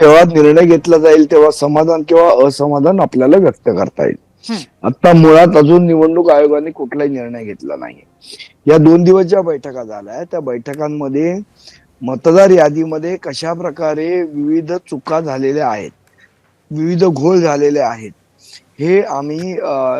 जेव्हा निर्णय घेतला जाईल तेव्हा समाधान किंवा असमाधान आपल्याला व्यक्त करता येईल. हं, आता मुळात अजून निवडणूक आयोगाने कुठलाही निर्णय घेतला नाही. या 2 दिवस ज्या बैठका झाल्या त्या बैठकांमध्ये मतदार यादीमध्ये कशा प्रकारे विविध चुका झालेल्या आहेत, विविध घोळ झालेले आहेत, हे आम्ही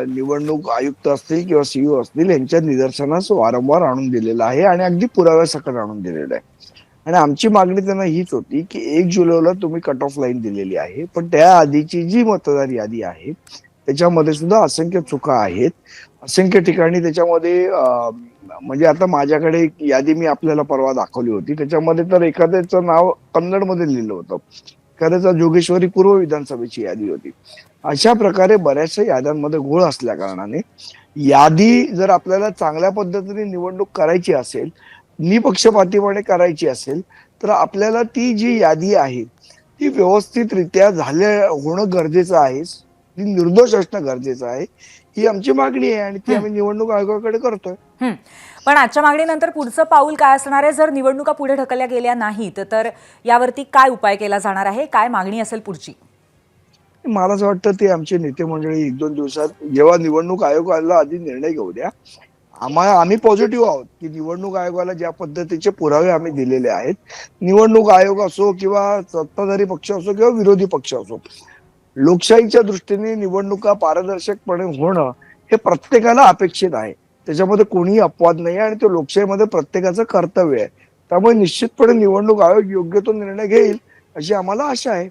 निवडणूक आयुक्त असतील किंवा सीईओ असतील यांच्या निदर्शनास वारंवार आणून दिलेलं आहे आणि अगदी पुराव्यासकट आणून दिलेलं आहे. आणि आमची मागणी त्यांना हीच होती की 1 जुलैला तुम्ही कट ऑफ लाईन दिलेली आहे, पण त्या आधीची जी मतदार यादी आहे त्याच्यामध्ये सुद्धा असंख्य चुका आहेत. असंख्य ठिकाणी त्याच्यामध्ये म्हणजे आता माझ्याकडे एक यादी मी आपल्याला परवा दाखवली होती. त्याच्यामध्ये तर एखाद्याचं नाव कन्नडमध्ये लिहिलं होतं. एखाद्याचा जोगेश्वरी पूर्व विधानसभेची यादी होती. अशा प्रकारे बऱ्याचशा याद्यांमध्ये घोळ असल्या कारणाने यादी जर आपल्याला चांगल्या पद्धतीने निवडणूक करायची असेल, निपक्षपातीपणे करायची असेल, तर आपल्याला ती जी यादी आहे ती व्यवस्थितरित्या होणं गरजेचं आहे. ती निर्दोष असणं गरजेचं आहे. ही आमची मागणी आहे आणि ती हं, आम्ही निवडणूक आयोगाकडे करतोय. हं. पण आजच्या मागणीनंतर पुढचं पाऊल काय असणार आहे? जर निवडणुका पुढे ढकलल्या गेल्या नाहीत, तर यावरती काय उपाय केला जाणार आहे? काय मागणी असेल पुढची? मला असं वाटतं ते आमचे नेते मंडळी 1-2 दिवसात जेव्हा निवडणूक आयोगाला आधी निर्णय घेऊ द्या. आम्ही पॉझिटिव्ह आहोत की निवडणूक आयोगाला ज्या पद्धतीचे पुरावे आम्ही दिलेले आहेत, निवडणूक आयोग असो किंवा सत्ताधारी पक्ष असो किंवा विरोधी पक्ष असो, लोकशाहीच्या दृष्टीने निवडणुका पारदर्शकपणे होणं हे प्रत्येकाला अपेक्षित आहे. त्याच्यामध्ये कोणीही अपवाद नाही आणि ते लोकशाहीमध्ये प्रत्येकाचं कर्तव्य आहे. त्यामुळे निश्चितपणे निवडणूक आयोग योग्य तो निर्णय घेईल अशी आम्हाला आशा आहे.